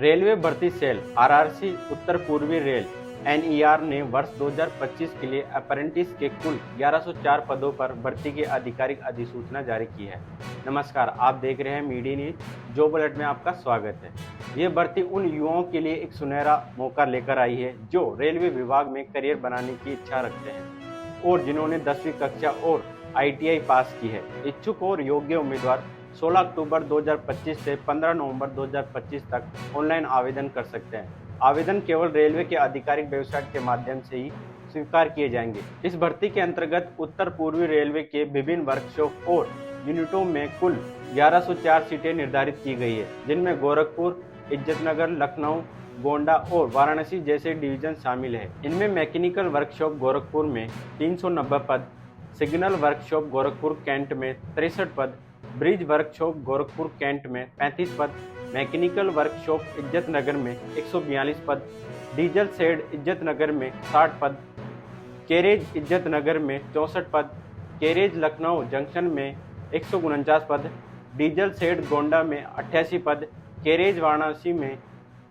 Railway भर्ती cell RRC उत्तर पूर्वी rail NER ने वर्ष 2025 के लिए अप्रेंटिस के कुल 1104 पदों पर भर्ती की आधिकारिक अधिसूचना जारी की है। नमस्कार, आप देख रहे हैं मीडिया न्यूज। जॉब अलर्ट में आपका स्वागत है। ये भर्ती उन युवाओं के लिए एक सुनहरा मौका लेकर आई है जो रेलवे विभाग में करियर बनाने की इच्छा रखते हैं और जिन्होंने 10वीं कक्षा और आईटीआई पास की है। इच्छुक और योग्य उम्मीदवार 16 अक्टूबर 2025 से 15 नवंबर 2025 तक ऑनलाइन आवेदन कर सकते हैं। आवेदन केवल रेलवे के आधिकारिक वेबसाइट के माध्यम से ही स्वीकार किए जाएंगे। इस भर्ती के अंतर्गत उत्तर पूर्वी रेलवे के विभिन्न वर्कशॉप और यूनिटों में कुल 1104 सीटें निर्धारित की गई है, जिनमें गोरखपुर, इज्जतनगर, लखनऊ, गोंडा और वाराणसी जैसे डिवीजन शामिल है। इनमें मैकेनिकल वर्कशॉप गोरखपुर में 390 पद, सिग्नल वर्कशॉप गोरखपुर कैंट में 63 पद, ब्रिज वर्कशॉप गोरखपुर कैंट में 35 पद, मैकेनिकल वर्कशॉप इज्जतनगर में 142 पद, डीजल शेड इज्जतनगर में 60 पद, कैरेज इज्जतनगर में 64 पद, कैरेज लखनऊ जंक्शन में 149 पद, डीजल शेड गोंडा में 88 पद, कैरेज वाराणसी में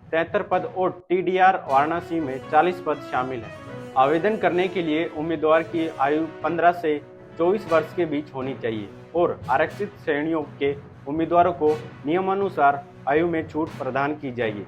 73 पद और टीडीआर वाराणसी में 40 पद शामिल हैं। आवेदन करने के लिए उम्मीदवार की आयु 15 से 24 वर्ष के बीच होनी चाहिए और आरक्षित श्रेणियों के उम्मीदवारों को नियमानुसार आयु में छूट प्रदान की जाएगी।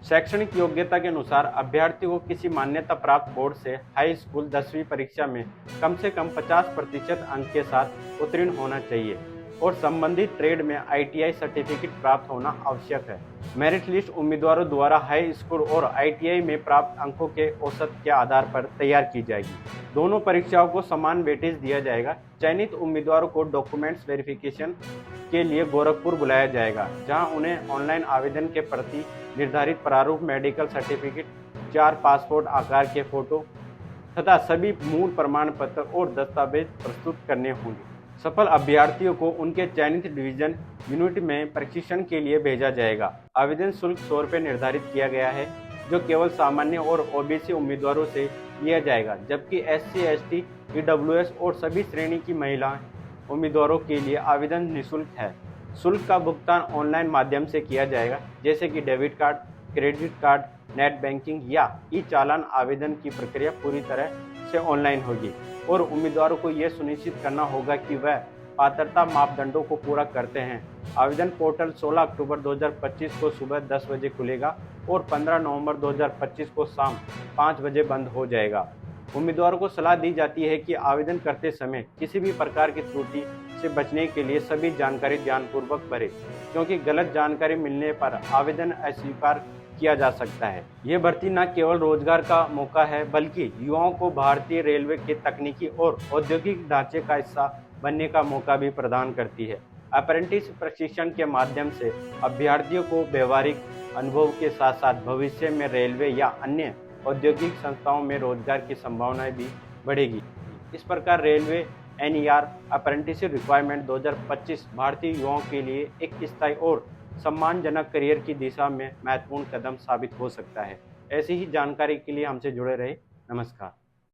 शैक्षणिक योग्यता के अनुसार अभ्यर्थी को किसी मान्यता प्राप्त बोर्ड से हाई स्कूल 10वीं परीक्षा में कम से कम 50% अंक के साथ उत्तीर्ण होना चाहिए और संबंधित ट्रेड में आईटीआई सर्टिफिकेट प्राप्त होना आवश्यक है। मेरिट लिस्ट उम्मीदवारों द्वारा हाई स्कूल और आईटीआई में प्राप्त अंकों के औसत के आधार पर तैयार की जाएगी। दोनों परीक्षाओं को समान वेटेज दिया जाएगा। चयनित उम्मीदवारों को डॉक्यूमेंट्स वेरिफिकेशन के लिए गोरखपुर बुलाया जाएगा, जहां उन्हें ऑनलाइन आवेदन के प्रति निर्धारित प्रारूप, मेडिकल सर्टिफिकेट, 4 पासपोर्ट आकार के फोटो तथा सभी मूल प्रमाण पत्र और दस्तावेज प्रस्तुत करने होंगे। सफल अभ्यर्थियों को उनके चयनित डिवीजन यूनिट में प्रशिक्षण के लिए भेजा जाएगा। आवेदन शुल्क 100 रुपये निर्धारित किया गया है, जो केवल सामान्य और ओबीसी उम्मीदवारों से लिया जाएगा, जबकि एससी, एसटी, ईडब्ल्यूएस और सभी श्रेणी की महिला उम्मीदवारों के लिए आवेदन निःशुल्क है। शुल्क का भुगतान ऑनलाइन माध्यम से किया जाएगा, जैसे कि debit card, credit card, net banking या ई चालान। आवेदन की प्रक्रिया पूरी तरह से ऑनलाइन होगी और उम्मीदवारों को यह सुनिश्चित करना होगा कि वह पात्रता मापदंडों को पूरा करते हैं। आवेदन पोर्टल 16 अक्टूबर 2025 को सुबह 10 बजे खुलेगा और 15 नवंबर 2025 को शाम 5 बजे बंद हो जाएगा। उम्मीदवारों को सलाह दी जाती है कि आवेदन करते समय किसी भी प्रकार की त्रुटि से बचने के लिए सभी जानकारी ध्यानपूर्वक भरें, क्योंकि गलत जानकारी मिलने पर आवेदन अस्वीकार किया जा सकता है। ये भर्ती न केवल रोजगार का मौका है, बल्कि युवाओं को भारतीय रेलवे के तकनीकी और औद्योगिक ढांचे का हिस्सा बनने का मौका भी प्रदान करती है। अप्रेंटिस प्रशिक्षण के माध्यम से अभ्यर्थियों को व्यवहारिक अनुभव के साथ साथ भविष्य में रेलवे या अन्य औद्योगिक संस्थाओं में रोजगार की संभावनाएं भी बढ़ेगी। इस प्रकार रेलवे एनईआर अप्रेंटिसशिप रिक्वायरमेंट 2025 भारतीय युवाओं के लिए एक स्थायी और सम्मानजनक करियर की दिशा में महत्वपूर्ण कदम साबित हो सकता है। ऐसी ही जानकारी के लिए हमसे जुड़े रहे। नमस्कार।